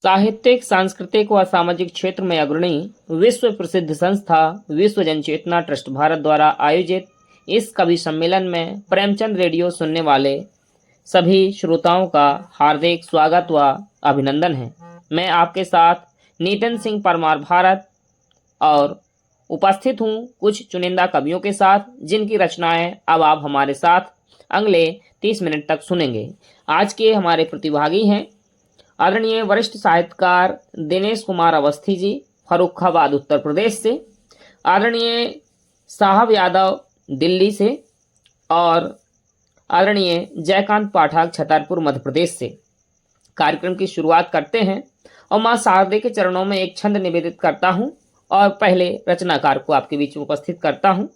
साहित्यिक, सांस्कृतिक व सामाजिक क्षेत्र में अग्रणी विश्व प्रसिद्ध संस्था विश्व जनचेतना ट्रस्ट भारत द्वारा आयोजित इस कवि सम्मेलन में प्रेमचंद रेडियो सुनने वाले सभी श्रोताओं का हार्दिक स्वागत व अभिनंदन है। मैं आपके साथ नीतन सिंह परमार भारत और उपस्थित हूँ कुछ चुनिंदा कवियों के साथ, जिनकी रचनाएं अब आप हमारे साथ अगले 30 मिनट तक सुनेंगे। आज के हमारे प्रतिभागी हैं आदरणीय वरिष्ठ साहित्यकार दिनेश कुमार अवस्थी जी, फर्रुखाबाद उत्तर प्रदेश से, आदरणीय साहब यादव दिल्ली से और आदरणीय जयकांत पाठक छतरपुर मध्य प्रदेश से। कार्यक्रम की शुरुआत करते हैं और मां शारदे के चरणों में एक छंद निवेदित करता हूं और पहले रचनाकार को आपके बीच में उपस्थित करता हूं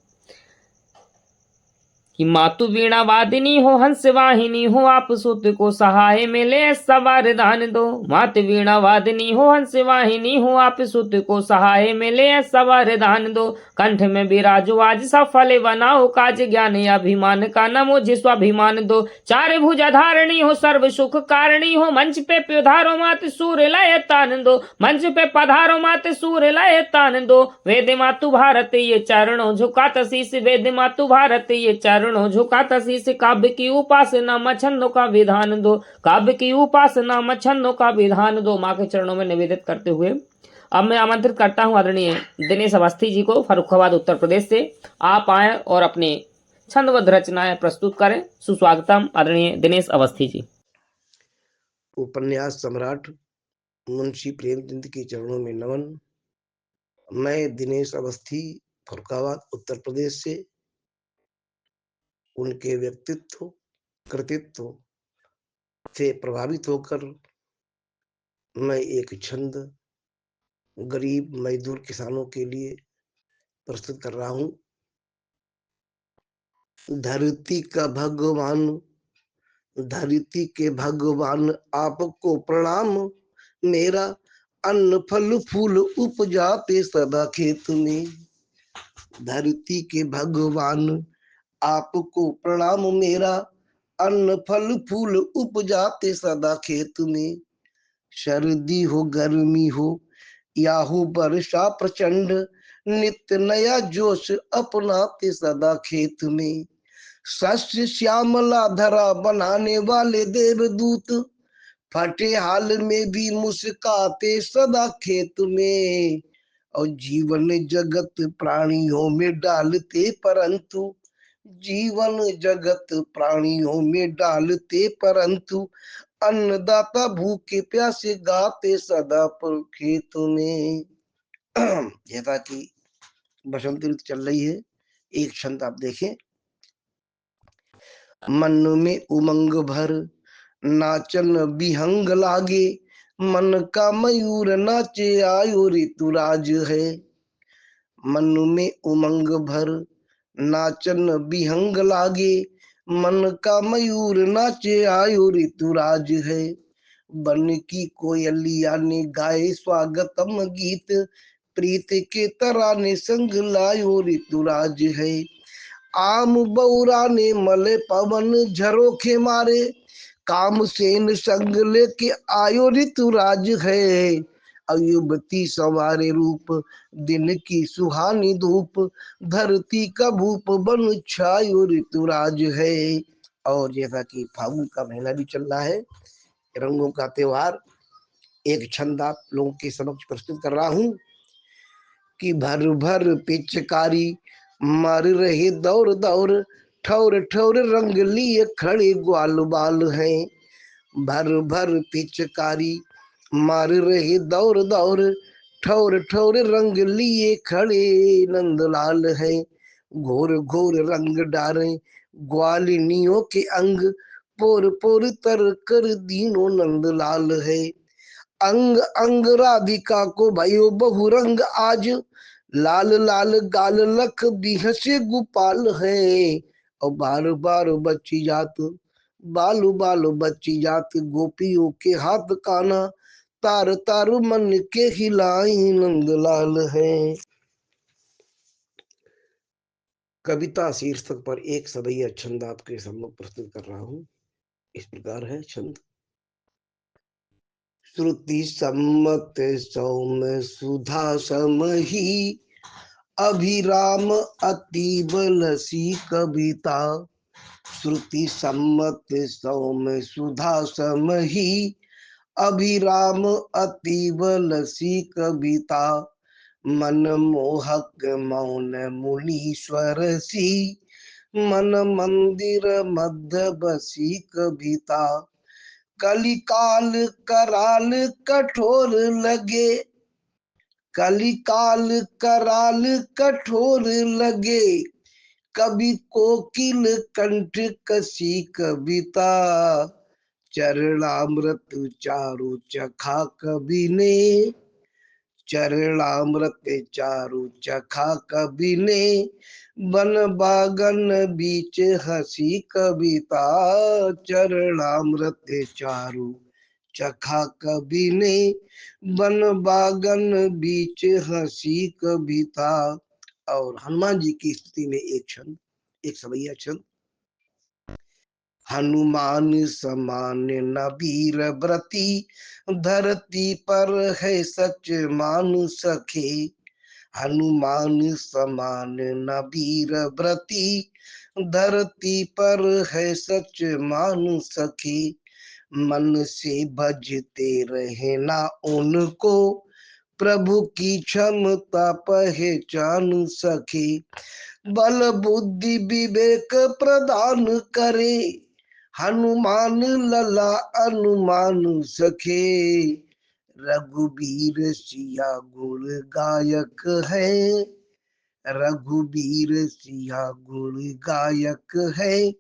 कि मातु वीणा वादिनी हो, हंस वाहिनी हो, आप सुत को सहाय मिले सवार दान दो। मातु वीणा वादिनी हो, हंस वाहिनी हो, आप सुत को सहाय मिले सवार दान दो। कंठ में बिराजो आज सफल बनाओ काज, ज्ञान अभिमान का न मुझे स्वाभिमान दो। चार भुजा धारणी हो, सर्व सुख कारणी हो, मंच पे पधारो मात सूर लय तान दो। मंच पे पधारो मात सूर लय तान दो। वेद मातु भारत ये चरणों झुका तसीस, वेद मातु भारत ये चरणों झुका तसीस। काव्य की उपासना मछंदों का विधान दो, काव्य की उपासना मछंदों का विधान दो। माँ के चरणों में निवेदित करते हुए अब मैं आमंत्रित करता हूं आदरणीय दिनेश अवस्थी जी को, फर्रुखाबाद उत्तर प्रदेश से। आप आए और अपने छंदबद्ध रचनाएं प्रस्तुत करें। सुस्वागतम आदरणीय दिनेश अवस्थी जी। उपन्यास सम्राट मुंशी प्रेमचंद के चरणों में नमन। मैं दिनेश अवस्थी, फर्रुखाबाद उत्तर प्रदेश से, उनके व्यक्तित्व कृतित्व से प्रभावित होकर मैं एक छंद गरीब मजदूर किसानों के लिए प्रस्तुत कर रहा हूं। धरती का भगवान, धरती के भगवान आपको प्रणाम। मेरा अन्न फल फूल उपजाते सदा खेत में। धरती के भगवान आपको प्रणाम, मेरा अन्न फल फूल उपजाते सदा खेत में। सर्दी हो गर्मी हो या हो वर्षा प्रचंड, नित्य नया जोश अपनाते सदा खेत में। शस्य श्यामला धरा बनाने वाले देवदूत, फटे हाल में भी मुस्काते सदा खेत में। और जीवन जगत प्राणियों में डालते परंतु, जीवन जगत प्राणियों में डालते परंतु, अन्नदाता भूखे प्यासे गाते सदा पर खेत में। जैसा कि बसंत ऋतु चल रही है, एक छंद आप देखें। मन में उमंग भर नाचन बिहंग लागे, मन का मयूर नाचे आयो ऋतुराज है। मन में उमंग भर नाचन बिहंग लागे, मन का मयूर नाचे आयो ऋतुराज है। बन की कोयलिया ने गाए स्वागतम गीत, प्रीत के तराने संग लायो ऋतुराज है। आम बौरा ने मले पवन झरोखे मारे, कामसेन संग लेके आयो ऋतुराज है। युवती सवारे रूप दिन की सुहानी धूप, धरती का भूप बन छायो ऋतुराज है। और जैसा कि फागुन का महीना भी चल रहा है, रंगों का त्योहार, एक छंद आप लोगों के समक्ष प्रस्तुत कर रहा हूं कि भर भर पिचकारी मार रहे दौर दौर, ठौर ठौर रंग लिए खड़े ग्वाल बाल हैं। भर भर पिचकारी मार रहे दौर दौर, ठौर ठौर रंग लिए खड़े नंदलाल है। घोर घोर रंग डारे ग्वालिनियों के अंग, पोर पोर तर कर दीनो नंदलाल है। अंग अंग राधिका को भयो बहुरंग आज, लाल लाल गाल लख बिहसे गोपाल है। और बार बार बच्ची जात बालू बालू बच्ची जात, गोपियों के हाथ काना तार तार मन के हिलाई नंदलाल है। कविता शीर्षक पर एक सदैया छंद आपके सम्मुख प्रस्तुत कर रहा हूं। इस प्रकार है छंद। श्रुति सम्मत सौम सुधा समही, अभिराम अति बलसी कविता। श्रुति सम्मत सौम सुधा समही, अभिराम अति बलसी कविता। मन मोहक मौन मुनीश्वर सी, मन मंदिर मध्य बसी कविता। कलिकाल कराल कठोर लगे, कलिकाल कराल कठोर लगे, कवि कोकिल कंठ कसी कविता। चरणामृत चारु चखा कवि ने, चरणामृत चारु चखा कवि ने, बन बागन बीच हसी कविता। चरणामृत चारु चखा कवि ने, बन बागन बीच हसी कविता। और हनुमान जी की स्तुति में एक छंद, एक सवैया छंद। हनुमान समान न वीर व्रती, धरती पर है सच मानु सखे। हनुमान समान न वीर व्रती, धरती पर है सच मानु सखे। मन से भजते रहे ना उनको, प्रभु की क्षमता पहचान सके। बल बुद्धि विवेक प्रदान करे, हनुमान लला अनुमान सखे। रघुबीर सिया गुण गायक है, रघुबीर सिया गुण गायक है।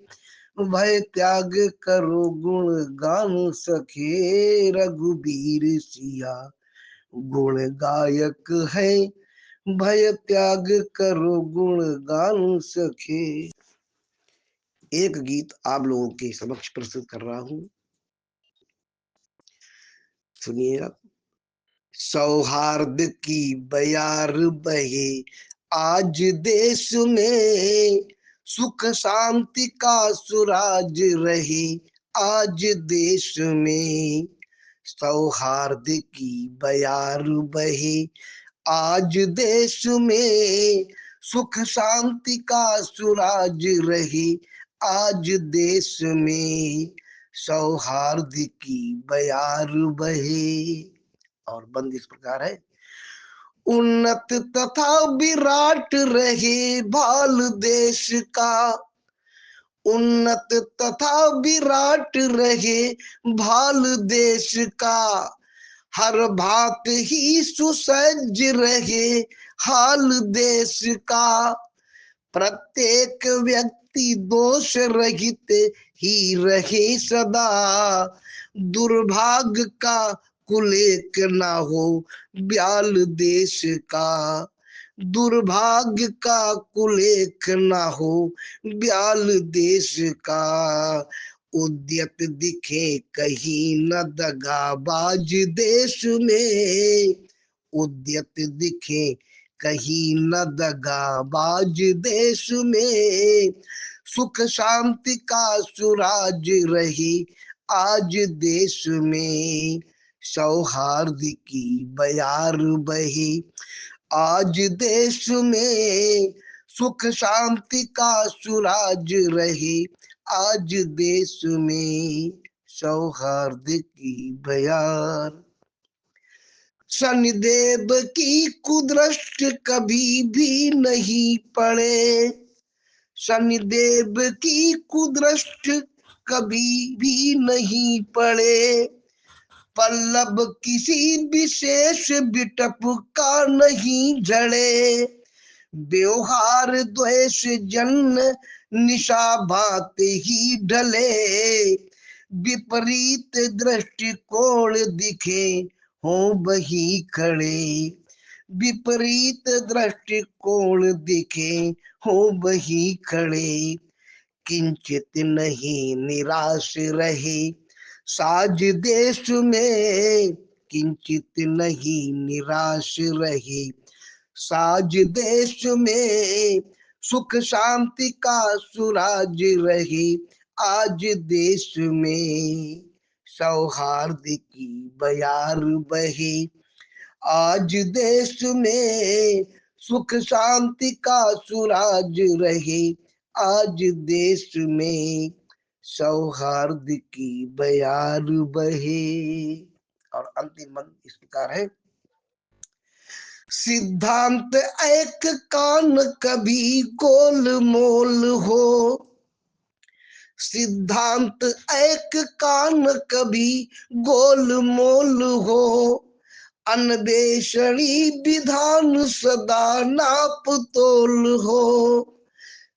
भय त्याग करो गुण गान सखे। रघुबीर सिया गुण गायक है, भय त्याग करो गुण गान सखे। एक गीत आप लोगों के समक्ष प्रस्तुत कर रहा हूं, सुनिएगा। सौहार्द की बयार बहे आज देश में, सुख शांति का सुराज रहे आज देश में। सौहार्द की बयार बहे आज देश में, सुख शांति का सुराज रहे आज देश में। सौहार्द की बयार बहे। और बंद इस प्रकार है। उन्नत तथा विराट रहे भाल देश का, उन्नत तथा विराट रहे भाल देश का। हर बात ही सुसज्ज रहे हाल देश का। प्रत्येक व्यक्ति दोष रहित ही रहे सदा, दुर्भाग्य का कुलेख ना हो ब्याल देश का। दुर्भाग्य का कुलेख ना हो ब्याल देश का। उद्यत दिखे कहीं न दगाबाज देश में, उद्यत दिखे कहीं न दगाबाज देश में। सुख शांति का सुराज रहे आज देश में। सौहार्द की बयार बहे आज देश में, सुख शांति का सुराज रहे आज देश में। सौहार्द की बयार। शनिदेव की कुदृष्ट कभी भी नहीं पड़े, शनिदेव की कुदृष्ट कभी भी नहीं पड़े। पल्लव किसी विशेष बिटप का नहीं झड़े। व्यवहार द्वेष जन्य निशा बात ही ढले। विपरीत दृष्टिकोण दिखे हो वही खड़े। विपरीत दृष्टिकोण दिखे हो वही खड़े। किंचित नहीं निराश रहे साज देश में, किंचित नहीं निराश रहे साज देश में। सुख शांति का सुराज रहे आज देश में। सौहार्द की बयार बहे। आज देश में सुख शांति का सुराज रहे। आज देश में सौहार्द की बयार बहे। और अंतिम मंत्र इस प्रकार है। सिद्धांत एक कान कभी गोल मोल हो। सिद्धांत एक कान कभी गोल मोल हो। अन्वेषणी विधान सदा नाप तोल हो।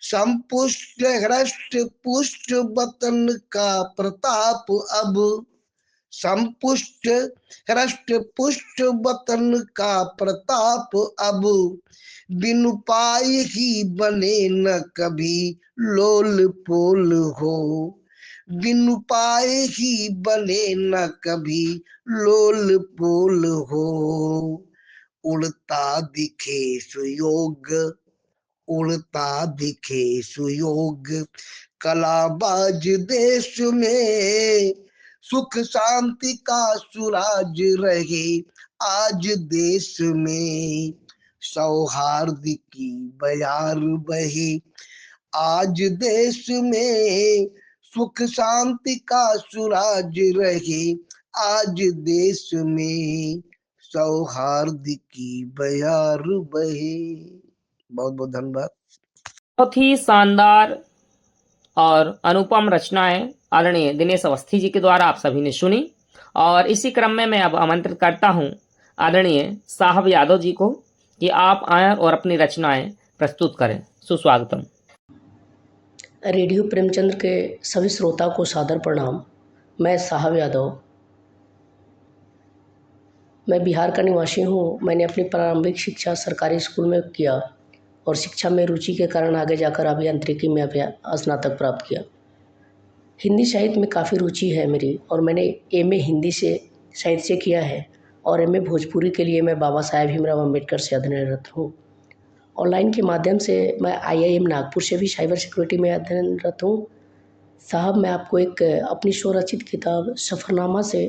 संपुष्ट हृष्ट पुष्ट वतन का प्रताप अब। संपुष्ट हृष्ट पुष्ट वतन का प्रताप अब। बिनु पाए ही बने न कभी लोल पोल हो। बिनु पाए ही बने न कभी लोल पोल हो। उड़ता दिखे सुयोग। उड़ता दिखे सुयोग। कलाबाज देश में सुख शांति का सुराज रहे। आज देश में सौहार्द की बयार बहे। आज देश में सुख शांति का सुराज रहे। आज देश में सौहार्द की बयार बहे। बहुत बहुत धन्यवाद। बहुत ही शानदार और अनुपम रचनाएं आदरणीय दिनेश अवस्थी जी के द्वारा आप सभी ने सुनी। और इसी क्रम में मैं अब आमंत्रित करता हूं आदरणीय साहब यादव जी को कि आप आएं और अपनी रचनाएं प्रस्तुत करें। सुस्वागतम। रेडियो प्रेमचंद्र के सभी श्रोता को सादर प्रणाम। मैं साहब यादव, मैं बिहार का निवासी हूँ। मैंने अपनी प्रारंभिक शिक्षा सरकारी स्कूल में किया और शिक्षा में रुचि के कारण आगे जाकर अभियांत्रिकी में स्नातक प्राप्त किया। हिंदी साहित्य में काफ़ी रुचि है मेरी और मैंने एमए हिंदी से साहित्य से किया है और एमए भोजपुरी के लिए मैं बाबा साहेब भीमराव अम्बेडकर से अध्ययनरत हूँ। ऑनलाइन के माध्यम से मैं IIM नागपुर से भी साइबर सिक्योरिटी में अध्ययनरत हूँ। साहब, मैं आपको एक अपनी स्वरचित किताब सफ़रनामा से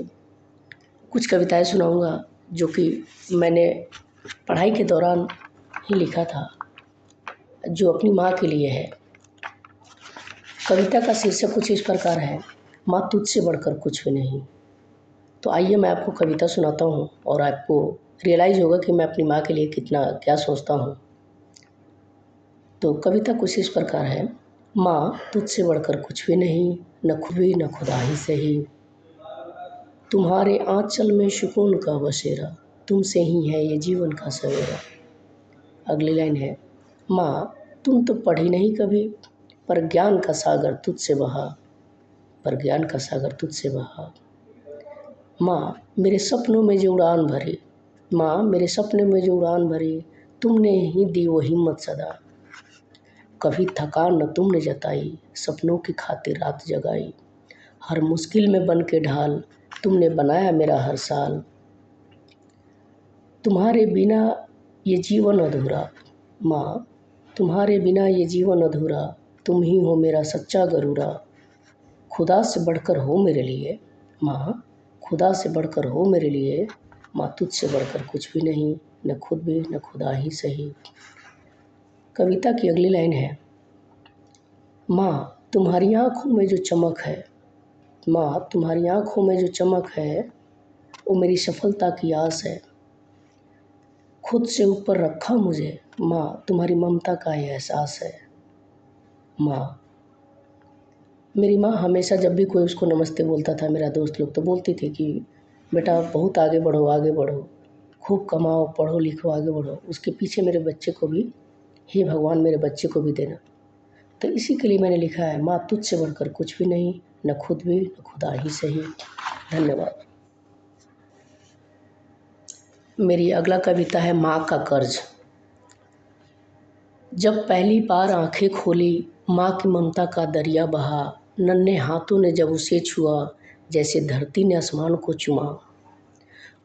कुछ कविताएं सुनाऊंगा जो कि मैंने पढ़ाई के दौरान ही लिखा था, जो अपनी माँ के लिए है। कविता का शीर्षक कुछ इस प्रकार है, माँ तुझसे बढ़कर कुछ भी नहीं। तो आइए मैं आपको कविता सुनाता हूँ और आपको रियलाइज़ होगा कि मैं अपनी माँ के लिए कितना क्या सोचता हूँ। तो कविता कुछ इस प्रकार है। माँ तुझसे बढ़कर कुछ भी नहीं, न खुद भी न खुदा ही सही। तुम्हारे आंचल में सुकून का बसेरा, तुमसे ही है ये जीवन का सवेरा। अगली लाइन है, माँ तुम तो पढ़ी नहीं कभी, पर ज्ञान का सागर तुझसे बहा। पर ज्ञान का सागर तुझसे बहा। माँ मेरे सपनों में जो उड़ान भरी, माँ मेरे सपने में जो उड़ान भरी, तुमने ही दी वो हिम्मत सदा। कभी थकान न तुमने जताई, सपनों की खातिर रात जगाई। हर मुश्किल में बन के ढाल, तुमने बनाया मेरा हर साल। तुम्हारे बिना ये जीवन अधूरा, माँ तुम्हारे बिना ये जीवन अधूरा। तुम ही हो मेरा सच्चा गरूरा। खुदा से बढ़कर हो मेरे लिए, माँ खुदा से बढ़कर हो मेरे लिए। माँ तुझसे बढ़कर कुछ भी नहीं, न खुद भी न खुदा ही सही। कविता की अगली लाइन है, माँ तुम्हारी आँखों में जो चमक है, माँ तुम्हारी आँखों में जो चमक है, वो मेरी सफलता की आस है। खुद से ऊपर रखा मुझे, माँ तुम्हारी ममता का ये एहसास है। माँ मेरी माँ हमेशा जब भी कोई उसको नमस्ते बोलता था, मेरा दोस्त लोग, तो बोलती थी कि बेटा बहुत आगे बढ़ो, आगे बढ़ो, खूब कमाओ, पढ़ो लिखो, आगे बढ़ो। उसके पीछे मेरे बच्चे को भी, हे भगवान मेरे बच्चे को भी देना। तो इसी के लिए मैंने लिखा है, माँ तुझसे बढ़कर कुछ भी नहीं, न खुद भी न खुदा ही सही। धन्यवाद। मेरी अगला कविता है, माँ का कर्ज। जब पहली बार आंखें खोली, माँ की ममता का दरिया बहा। नन्हे हाथों ने जब उसे छुआ, जैसे धरती ने आसमान को चुमा।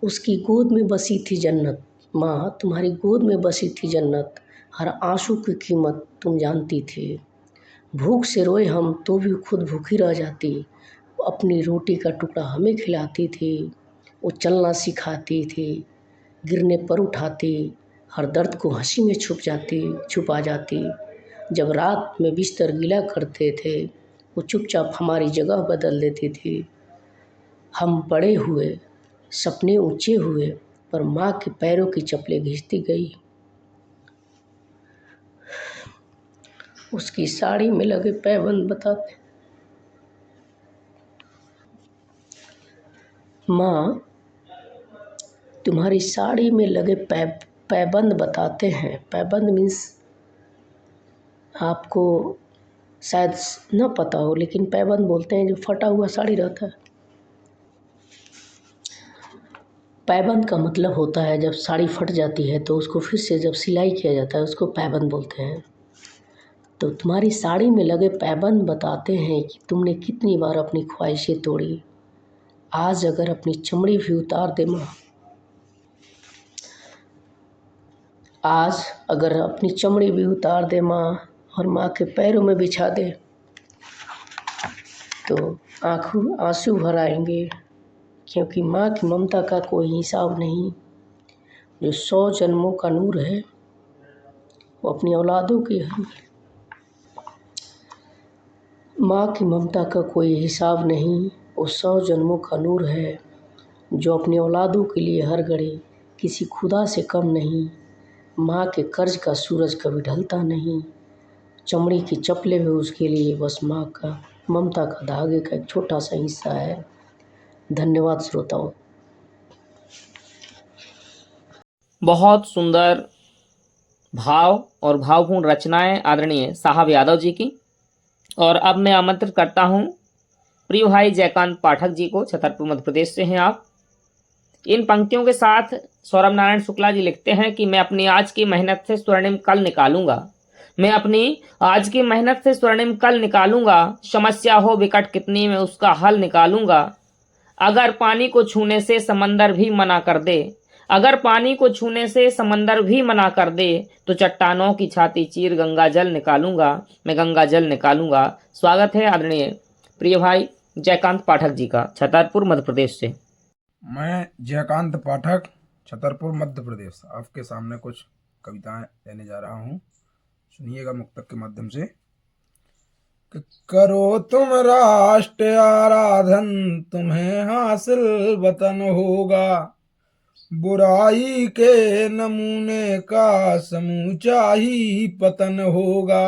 उसकी गोद में बसी थी जन्नत, माँ तुम्हारी गोद में बसी थी जन्नत। हर आंसू की कीमत तुम जानती थी। भूख से रोए हम तो भी खुद भूखी रह जाती। अपनी रोटी का टुकड़ा हमें खिलाती थी, वो चलना सिखाती थी, गिरने पर उठाती, हर दर्द को हंसी में छुपा जाती। जब रात में बिस्तर गीला करते थे, वो चुपचाप हमारी जगह बदल देती थी। हम बड़े हुए, सपने ऊंचे हुए, पर माँ के पैरों की चप्पलें घिसती गई। उसकी साड़ी में लगे पैबंद बताते, माँ तुम्हारी साड़ी में लगे पैबंद बताते हैं। पैबंद मीन्स आपको शायद न पता हो, लेकिन पैबंद बोलते हैं जो फटा हुआ साड़ी रहता है। पैबंद का मतलब होता है जब साड़ी फट जाती है तो उसको फिर से जब सिलाई किया जाता है उसको पैबंद बोलते हैं। तो तुम्हारी साड़ी में लगे पैबंद बताते हैं कि तुमने कितनी बार अपनी ख्वाहिशें तोड़ी। आज अगर अपनी चमड़ी भी उतार दे माँ, आज अगर अपनी चमड़ी भी उतार दे माँ और माँ के पैरों में बिछा दे तो आंसू भर आएंगे, क्योंकि माँ की ममता का कोई हिसाब नहीं। जो 100 जन्मों का नूर है वो अपनी औलादों की है। माँ की ममता का कोई हिसाब नहीं, वो 100 जन्मों का नूर है जो अपनी औलादों के लिए हर घड़ी किसी खुदा से कम नहीं। माँ के कर्ज का सूरज कभी ढलता नहीं। चमड़ी की चप्पलें भी उसके लिए बस माँ का ममता का धागे का एक छोटा सा हिस्सा है। धन्यवाद श्रोताओं। बहुत सुंदर भाव और भावपूर्ण रचनाएं आदरणीय साहब यादव जी की। और अब मैं आमंत्रित करता हूं प्रिय भाई जयकांत पाठक जी को, छतरपुर मध्य प्रदेश से हैं आप। इन पंक्तियों के साथ सौरभ नारायण शुक्ला जी लिखते हैं कि मैं अपनी आज की मेहनत से स्वर्णिम कल निकालूंगा। मैं अपनी आज की मेहनत से स्वर्णिम कल निकालूंगा। समस्या हो विकट कितनी मैं उसका हल निकालूंगा। अगर पानी को छूने से समंदर भी मना कर दे, अगर पानी को छूने से समंदर भी मना कर दे, तो चट्टानों की छाती चीर गंगा जल निकालूंगा, मैं गंगा जल निकालूंगा। स्वागत है आदरणीय प्रिय भाई जयकांत पाठक जी का, छतरपुर मध्य प्रदेश से। मैं जयकांत पाठक, छतरपुर मध्य प्रदेश, आपके सामने कुछ कविताएं देने जा रहा हूँ। सुनिएगा मुक्तक के माध्यम से। कि करो तुम राष्ट्र आराधन, तुम्हें हासिल वतन होगा। बुराई के नमूने का समूचा ही पतन होगा।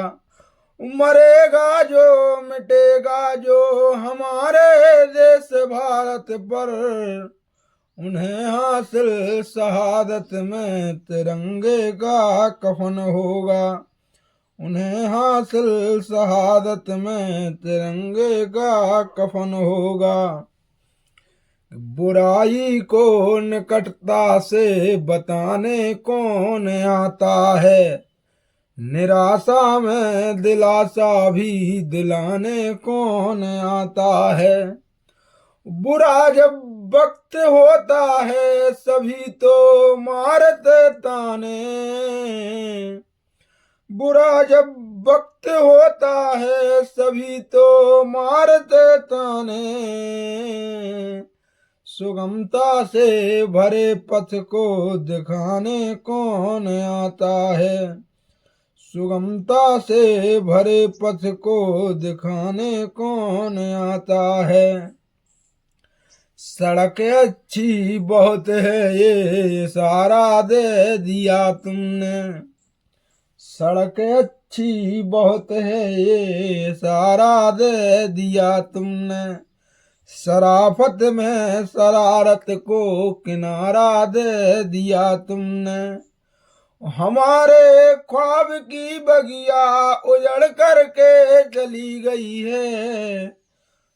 मरेगा जो मिटेगा जो हमारे देश भारत पर, उन्हें हासिल शहादत में तिरंगे का कफन होगा। उन्हें हासिल शहादत में तिरंगे का कफन होगा। बुराई को निकटता से बताने कौन आता है, निराशा में दिलासा भी दिलाने कौन आता है। बुरा जब वक्त होता है सभी तो मारते ताने, बुरा जब वक्त होता है सभी तो मारते ताने। सुगमता से भरे पथ को दिखाने कौन आता है, सुगमता से भरे पथ को दिखाने कौन आता है। सड़क अच्छी बहुत है ये इशारा दे दिया तुमने, सड़क अच्छी बहुत है ये इशारा दे दिया तुमने। शराफत में शरारत को किनारा दे दिया तुमने। हमारे ख्वाब की बगिया उजड़ करके चली गई है,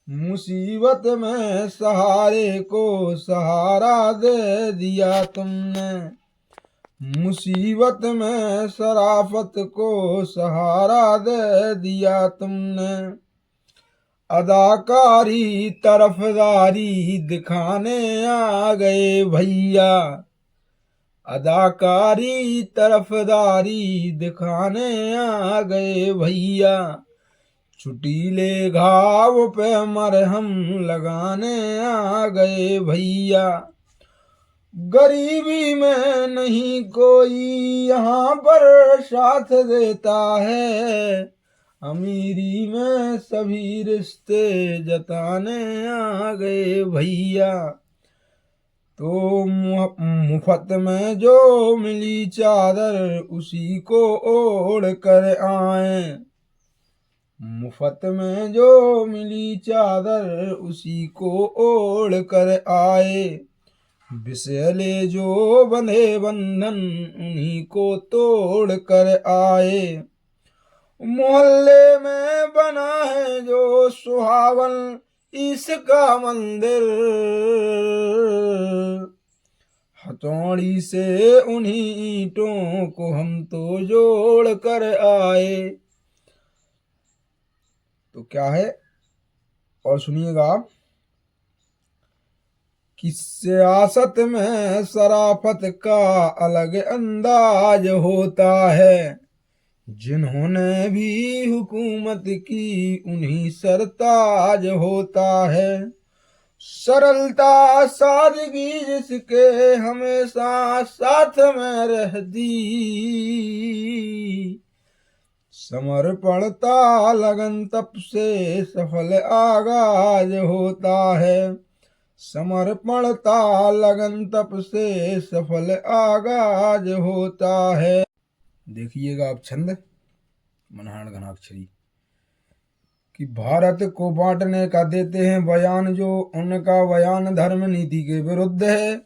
मुसीबत में सहारे को सहारा दे दिया तुमने। मुसीबत में शराफत को सहारा दे दिया तुमने। अदाकारी तरफदारी दिखाने आ गए भैया, अदाकारी तरफदारी दिखाने आ गए भैया। छुटीले घाव पे मरहम लगाने आ गए भैया। गरीबी में नहीं कोई यहाँ पर साथ देता है, अमीरी में सभी रिश्ते जताने आ गए भैया। तो मुफ्त में जो मिली चादर उसी को ओढ़ कर आए, मुफ्त में जो मिली चादर उसी को ओढ़ कर आए। बिसले जो बंधे बंधन उन्हीं को तोड़ कर आए। मोहल्ले में बना है जो सुहावन इसका मंदिर, हथौड़ी से उन्हीं ईंटों को हम तो जोड़ कर आए। तो क्या है और सुनिएगा आप कि सियासत में शराफत का अलग अंदाज होता है, जिन्होंने भी हुकूमत की उन्हीं सरताज होता है। सरलता सादगी जिसके हमेशा साथ में रहती, समर्पणता लगन तप से सफल आगाज होता है, समर्पणता लगन तप से सफल आगाज होता है। देखिएगा आप छंद मनहाण घनाक्षरी कि भारत को बांटने का देते हैं बयान, जो उनका बयान धर्म नीति के विरुद्ध है।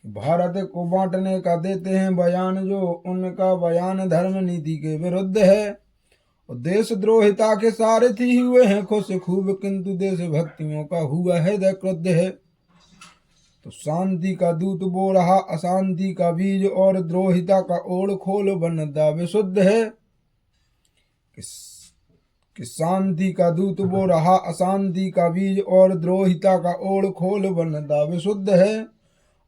भारत को बांटने का देते हैं बयान, जो उनका बयान धर्म नीति के विरुद्ध है। और देशद्रोहिता के सारथी हुए हैं खुश खूब, किंतु देशभक्तियों का हुआ है क्रुद्ध है। तो शांति का दूत बो रहा अशांति का बीज, और द्रोहिता का ओढ़ खोल बनता विशुद्ध है। कि शांति का दूत बो रहा अशांति का बीज, और द्रोहिता का ओढ़ खोल बनता विशुद्ध है।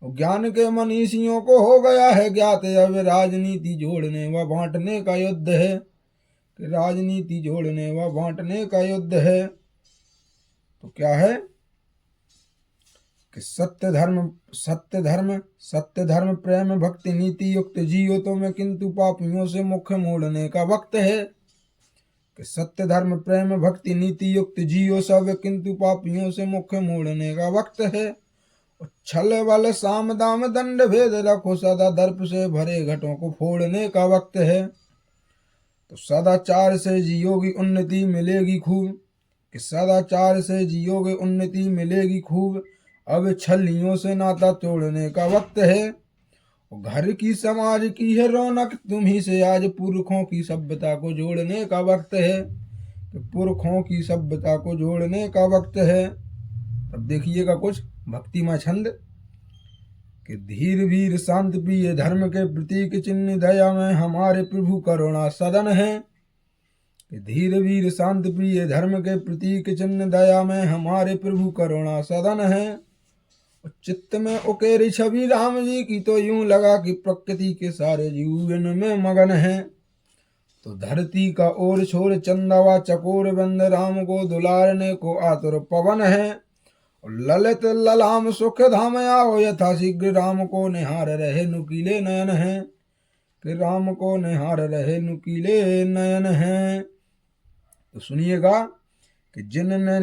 और ज्ञान के मनीषियों को हो गया है ज्ञात, अब राजनीति जोड़ने व बांटने का युद्ध है, कि राजनीति जोड़ने व बांटने का युद्ध है। तो क्या है कि सत्य धर्म प्रेम भक्ति नीति युक्त जियो तो में, किंतु पापियों से मुख मोड़ने का वक्त है। कि सत्य धर्म प्रेम भक्ति नीति युक्त जियो सब, किंतु पापियों से मुख मोड़ने का वक्त है। छल बल साम दाम दंड भेद रखो सदा, दर्प से भरे घटों को फोड़ने का वक्त है। तो सदाचार से जियोगी उन्नति मिलेगी खूब, कि सदाचार से जियोगे उन्नति मिलेगी खूब। अब छलियों से नाता तोड़ने का वक्त है। घर की समाज की है रौनक तुम्ही से, आज पुरखों की सभ्यता को जोड़ने का वक्त है, कि पुरखों की सभ्यता को जोड़ने का वक्त है। अब देखिएगा कुछ भक्ति में छंद कि धीर वीर शांत प्रिय धर्म के प्रतीक चिन्ह, दया में हमारे प्रभु करुणा सदन है। कि धीर वीर शांत प्रिय धर्म के प्रतीक चिन्ह, दया में हमारे प्रभु करुणा सदन है। चित्त में उकेरी छवि राम जी की, तो यूं लगा कि प्रकृति के सारे जीव इनमें मगन हैं। तो धरती का ओर छोर चंदावा चकोर बंद, राम को दुलारने को आतुर पवन है। ललित ललाम सुख धाम आओ, यथा शीघ्र राम को निहार रहे नुकीले नयन है, कि राम को निहार रहे नुकीले नयन है। तो सुनिएगा कि जिनने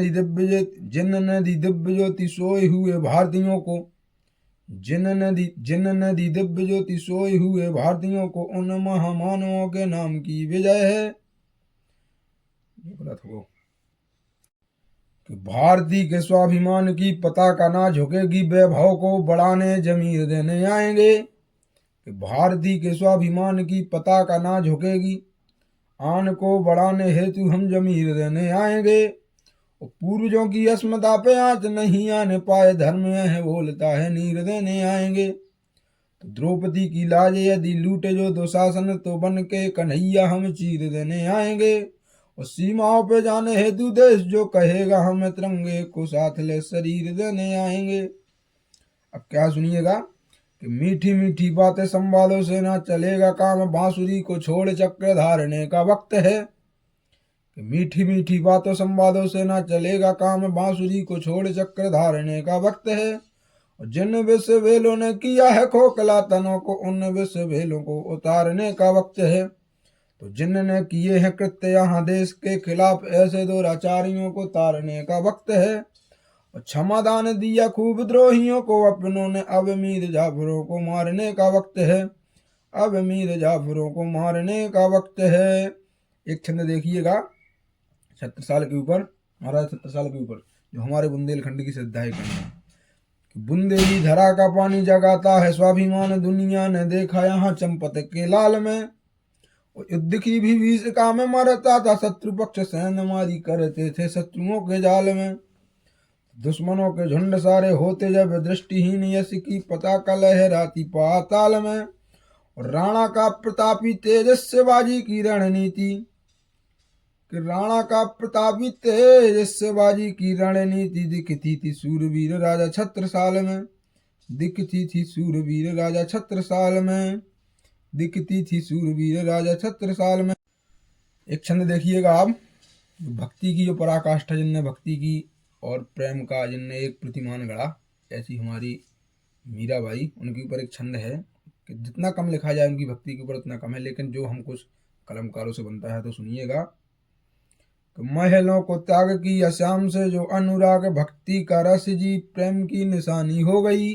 दी दिव्य ज्योति सोए हुए भारतीयों को, जिनने दी दिव्य ज्योति सोए हुए भारतीयों को, उन महामानवों के नाम की विजय है। कि भारती के स्वाभिमान की पताका ना झुकेगी, वैभव को बढ़ाने जमीर देने आएंगे। कि भारती के स्वाभिमान की पताका ना झुकेगी, आन को बढ़ाने हेतु हम जमीर देने आएंगे। और पूर्वजों की अस्मता पे आंच नहीं आने पाए, धर्म है बोलता है नीर देने आएंगे। तो द्रौपदी की लाज यदि लूटे जो दुशासन, तो बन के कन्हैया हम चीर देने आएंगे। और सीमाओं पे जाने हेतु देश जो कहेगा, हम तिरंगे को साथ ले शरीर देने आएंगे। अब क्या सुनिएगा कि मीठी मीठी बातें संवादों से ना चलेगा काम, बांसुरी को छोड़ चक्र धारने का वक्त है। कि मीठी मीठी बातों संवादों से ना चलेगा काम, बांसुरी को छोड़ चक्र धारने का वक्त है। और जिन विश्व भेलों ने किया है खोखला तनों को, उन विश्व भेलों को उतारने का वक्त है। तो जिनने किए हैं कृत्य यहाँ देश के खिलाफ, ऐसे दुराचारियों को तारने का वक्त है। और क्षमादान दिया खूब द्रोहियों को अपनों ने, अब मीर जाफरों को मारने का वक्त है। अब मीर जाफरों को मारने का वक्त है। एक छंद देखिएगा छत्रसाल के ऊपर, महाराज छत्रसाल के ऊपर, जो हमारे बुंदेलखंड की श्रद्धा है। बुंदेली धरा का पानी जगाता है स्वाभिमान, दुनिया ने देखा यहाँ चंपत के लाल में। युद्ध की भी भीषिका में मरता था शत्रु पक्ष, सैन्य मारी करते थे शत्रुओं के जाल में। दुश्मनों के झुंड सारे होते जब दृष्टिहीन, यश की पताका लहराती पाताल में। और राणा का प्रतापी तेजस्वी की रणनीति, कि राणा का प्रतापी तेजस्वी की रणनीति दिखती थी सूरवीर राजा छत्रसाल में, दिखती थी सूरवीर राजा छत्रसाल में, दिखती थी सूरवीर राजा छत्रसाल में। एक छंद देखिएगा आप, भक्ति की जो पराकाष्ठा, जिनने भक्ति की और प्रेम का जिनने एक प्रतिमान गढ़ा, ऐसी हमारी मीराबाई, उनके ऊपर एक छंद है कि जितना कम लिखा जाए उनकी भक्ति के ऊपर उतना कम है, लेकिन जो हम कुछ कलमकारों से बनता है तो सुनिएगा। तो महलों को त्याग की अश्याम से जो अनुराग, भक्ति का रस जी प्रेम की निशानी हो गई।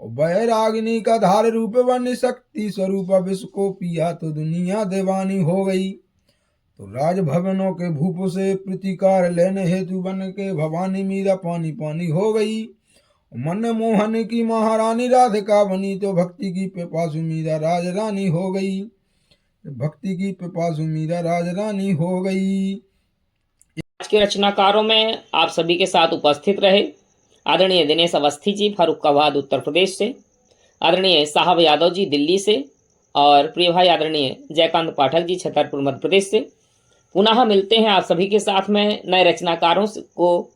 और बैरागिनी का धार रूप बन शक्ति स्वरूप, विश्व को पिया तो दुनिया दीवानी हो गई। तो राजभवनों के भूप से प्रतिकार लेने हेतु बन के भवानी मीरा पानी पानी हो गई। मन मोहन की महारानी राधिका बनी, तो भक्ति की पिपासु मीरा राजरानी हो गई, भक्ति की पिपासु मीरा राजरानी हो गई। आज के रचनाकारों में आप सभी के साथ उपस्थित रहे आदरणीय दिनेश अवस्थी जी फर्रुखाबाद उत्तर प्रदेश से, आदरणीय साहब यादव जी दिल्ली से, और प्रिय भाई आदरणीय जयकांत पाठक जी छतरपुर मध्य प्रदेश से। पुनः मिलते हैं आप सभी के साथ में, नए रचनाकारों को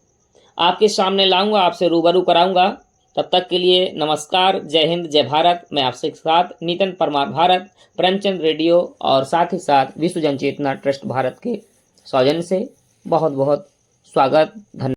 आपके सामने लाऊंगा, आपसे रूबरू कराऊंगा। तब तक के लिए नमस्कार, जय हिंद, जय भारत। मैं आपसे साथ नितिन परमार भारत, प्रेमचंद रेडियो और साथ ही साथ विश्व जन चेतना ट्रस्ट भारत के सौजन्य से बहुत बहुत स्वागत, धन्यवाद।